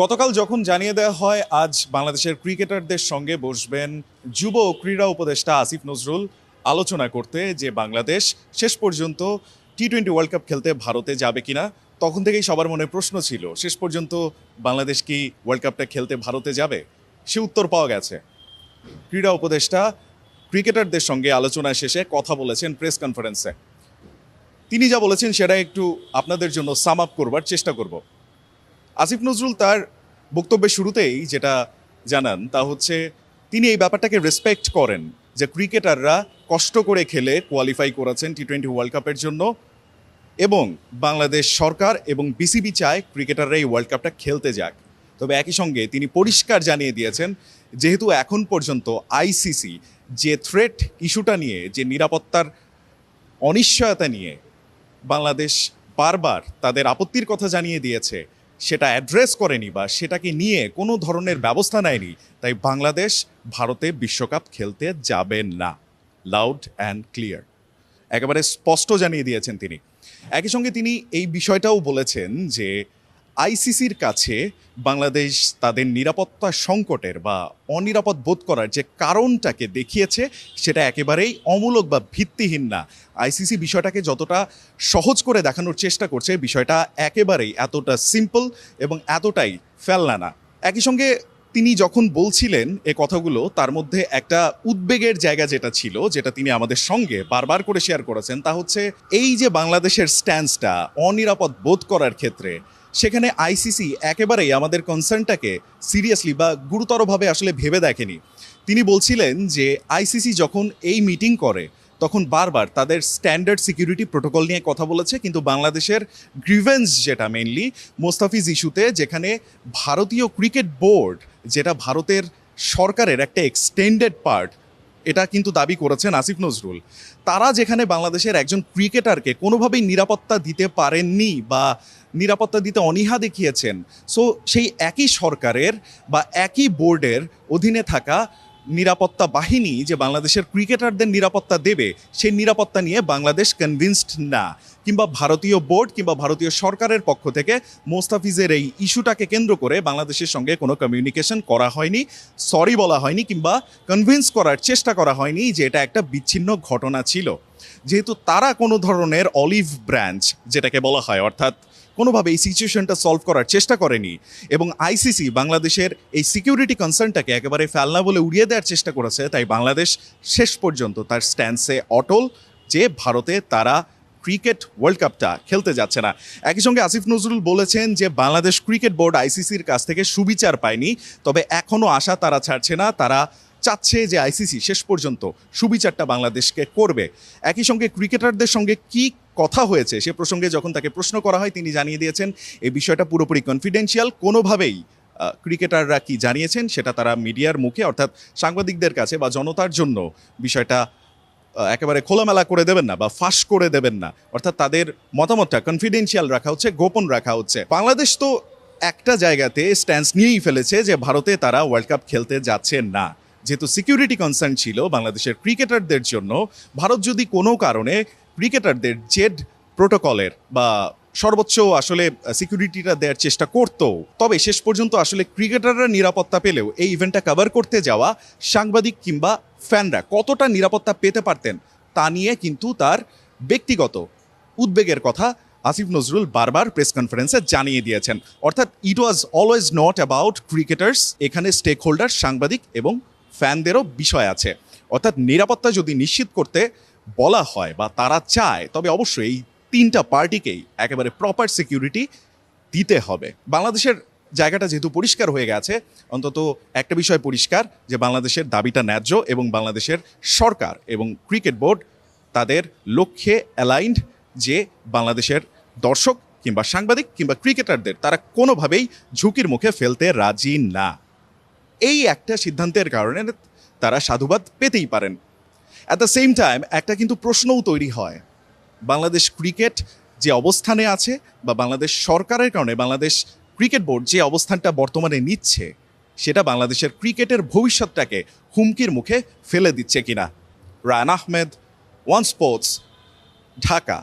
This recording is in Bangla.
গতকাল যখন জানিয়ে দেওয়া হয় আজ বাংলাদেশের ক্রিকেটারদের সঙ্গে বসবেন যুব ও ক্রীড়া উপদেষ্টা আসিফ নজরুল আলোচনা করতে, যে বাংলাদেশ শেষ পর্যন্ত টি-20 ওয়ার্ল্ড কাপ খেলতে ভারতে যাবে কিনা, তখন থেকেই সবার মনে প্রশ্ন ছিল শেষ পর্যন্ত বাংলাদেশ কি ওয়ার্ল্ড কাপটা খেলতে ভারতে যাবে। সে উত্তর পাওয়া গেছে। ক্রীড়া উপদেষ্টা ক্রিকেটারদের সঙ্গে আলোচনা শেষে কথা বলেছেন প্রেস কনফারেন্সে। তিনি যা বলেছেন সেটা একটু আপনাদের জন্য সাম আপ করবার চেষ্টা করব। আসিফ নজরুল তার বক্তব্যের শুরুতেই যেটা জানান তা হচ্ছে তিনি এই ব্যাপারটাকে রেসপেক্ট করেন যে ক্রিকেটাররা কষ্ট করে খেলে কোয়ালিফাই করেছেন টি-20 ওয়ার্ল্ড কাপের জন্য, এবং বাংলাদেশ সরকার এবং বিসিবি চায় ক্রিকেটাররা এই ওয়ার্ল্ড কাপটা খেলতে যাক। তবে একই সঙ্গে তিনি পরিষ্কার জানিয়ে দিয়েছেন যেহেতু এখন পর্যন্ত আইসিসি যে থ্রেট ইস্যুটা নিয়ে, যে নিরাপত্তার অনিশ্চয়তা নিয়ে বাংলাদেশ বারবার তাদের আপত্তির কথা জানিয়ে দিয়েছে, সেটা অ্যাড্রেস করেনি বা সেটাকে নিয়ে কোনো ধরনের ব্যবস্থা নেয়নি, তাই বাংলাদেশ ভারতে বিশ্বকাপ খেলতে যাবে না। লাউড অ্যান্ড ক্লিয়ার, একেবারে স্পষ্ট জানিয়ে দিয়েছেন তিনি। একই সঙ্গে তিনি এই বিষয়টাও বলেছেন যে আইসিসির কাছে বাংলাদেশ তাদের নিরাপত্তা সংকটের বা অনিরাপদ বোধ করার যে কারণটাকে দেখিয়েছে সেটা একেবারেই অমূলক বা ভিত্তিহীন না। আইসিসি বিষয়টাকে যতটা সহজ করে দেখানোর চেষ্টা করছে, বিষয়টা একেবারেই এতটা সিম্পল এবং এতটাই ফেলনা না। একই সঙ্গে তিনি যখন বলছিলেন এ কথাগুলো, তার মধ্যে একটা উদ্বেগের জায়গা যেটা ছিল, যেটা তিনি আমাদের সঙ্গে বারবার করে শেয়ার করেছেন, তা হচ্ছে এই যে বাংলাদেশের স্ট্যান্সটা অনিরাপদ বোধ করার ক্ষেত্রে, সেখানে আইসিসি একেবারেই আমাদের কনসার্নটাকে সিরিয়াসলি বা গুরুতরভাবে আসলে ভেবে দেখেনি। তিনি বলছিলেন যে আইসিসি যখন এই মিটিং করে তখন বারবার তাদের স্ট্যান্ডার্ড সিকিউরিটি প্রোটোকল নিয়ে কথা বলেছে, কিন্তু বাংলাদেশের গ্রিভেন্স যেটা মেইনলি মোস্তাফিজ ইস্যুতে, যেখানে ভারতীয় ক্রিকেট বোর্ড, যেটা ভারতের সরকারের একটা এক্সটেন্ডেড পার্ট, এটা কিন্তু দাবি করেছেন আসিফ নজরুল, তারা যেখানে বাংলাদেশের একজন ক্রিকেটারকে কোনোভাবেই নিরাপত্তা দিতে পারেননি বা নিরাপত্তা দিতে অনীহা দেখিয়েছেন, সো সেই একই সরকারের বা একই বোর্ডের অধীনে থাকা নিরাপত্তা বাহিনী যে বাংলাদেশের ক্রিকেটারদের নিরাপত্তা দেবে, সেই নিরাপত্তা নিয়ে বাংলাদেশ কনভিন্সড না, কিংবা ভারতীয় বোর্ড কিংবা ভারতীয় সরকারের পক্ষ থেকে মোস্তাফিজের এই ইস্যুটাকে কেন্দ্র করে বাংলাদেশের সঙ্গে কোনো কমিউনিকেশন করা হয়নি, সরি বলা হয়নি, কিংবা কনভিন্স করার চেষ্টা করা হয়নি যে এটা একটা বিচ্ছিন্ন ঘটনা ছিল। যেহেতু তারা কোনো ধরনের অলিভ ব্রাঞ্চ যেটাকে বলা হয়, অর্থাৎ কোনোভাবে এই সিচুয়েশনটা সলভ করার চেষ্টা করেনি, এবং আইসিসি বাংলাদেশের এই সিকিউরিটি কনসার্নটাকে একেবারে ফেলনা বলে উড়িয়ে দেওয়ার চেষ্টা করেছে, তাই বাংলাদেশ শেষ পর্যন্ত তার স্ট্যান্সে অটল যে ভারতে তারা ক্রিকেট ওয়ার্ল্ড কাপটা খেলতে যাচ্ছে না। একই সঙ্গে আসিফ নজরুল বলেছেন যে বাংলাদেশ ক্রিকেট বোর্ড আইসিসির কাছ থেকে সুবিচার পায়নি, তবে এখনও আশা তারা ছাড়ছে না, তারা চাচ্ছে যে আইসিসি শেষ পর্যন্ত সুবিচারটা বাংলাদেশকে করবে। একই সঙ্গে ক্রিকেটারদের সঙ্গে কি কথা হয়েছে সে প্রসঙ্গে যখন তাকে প্রশ্ন করা হয়, তিনি জানিয়ে দিয়েছেন এই বিষয়টা পুরোপুরি কনফিডেন্সিয়াল, কোনোভাবেই ক্রিকেটাররা কি জানিয়েছেন সেটা তারা মিডিয়ার মুখে, অর্থাৎ সাংবাদিকদের কাছে বা জনতার জন্য বিষয়টা একেবারে খোলামেলা করে দেবেন না বা ফাঁস করে দেবেন না, অর্থাৎ তাদের মতামতটা কনফিডেন্সিয়াল রাখা হচ্ছে, গোপন রাখা হচ্ছে। বাংলাদেশ তো একটা জায়গাতে স্ট্যান্স নিয়েই ফেলেছে যে ভারতে তারা ওয়ার্ল্ড কাপ খেলতে যাচ্ছে না। যেহেতু সিকিউরিটি কনসার্ন ছিল বাংলাদেশের ক্রিকেটারদের জন্য, ভারত যদি কোনো কারণে ক্রিকেটারদের জেড প্রোটোকলের বা সর্বোচ্চ আসলে সিকিউরিটিটা দেওয়ার চেষ্টা করতো, তবে শেষ পর্যন্ত আসলে ক্রিকেটাররা নিরাপত্তা পেলেও এই ইভেন্টটা কভার করতে যাওয়া সাংবাদিক কিংবা ফ্যানরা কতটা নিরাপত্তা পেতে পারতেন তা নিয়ে কিন্তু তার ব্যক্তিগত উদ্বেগের কথা আসিফ নজরুল বারবার প্রেস কনফারেন্সে জানিয়ে দিয়েছেন। অর্থাৎ it was always not about cricketers, এখানে স্টেক হোল্ডার সাংবাদিক এবং ফ্যানদেরও বিষয় আছে। অর্থাৎ নিরাপত্তা যদি নিশ্চিত করতে বলা হয় বা তারা চায়, তবে অবশ্যই এই তিনটা পার্টিকেই একেবারে প্রপার সিকিউরিটি দিতে হবে। বাংলাদেশের জায়গাটা যেহেতু পরিষ্কার হয়ে গেছে, অন্তত একটা বিষয় পরিষ্কার যে বাংলাদেশের দাবিটা ন্যায্য এবং বাংলাদেশের সরকার এবং ক্রিকেট বোর্ড তাদের লক্ষ্যে অ্যালাইন্ড, যে বাংলাদেশের দর্শক কিংবা সাংবাদিক কিংবা ক্রিকেটারদের তারা কোনোভাবেই ঝুঁকির মুখে ফেলতে রাজি না। এই একটা সিদ্ধান্তের কারণে তারা সাধুবাদ পেতেই পারেন। অ্যাট দ্য সেম টাইম একটা কিন্তু প্রশ্নও তৈরি হয়, বাংলাদেশ ক্রিকেট যে অবস্থানে আছে বা বাংলাদেশ সরকারের কারণে বাংলাদেশ ক্রিকেট বোর্ড যে অবস্থানটা বর্তমানে নিচ্ছে, সেটা বাংলাদেশের ক্রিকেটের ভবিষ্যৎটাকে হুমকির মুখে ফেলে দিচ্ছে কিনা। Rayan Ahmed, one sports, Dhaka.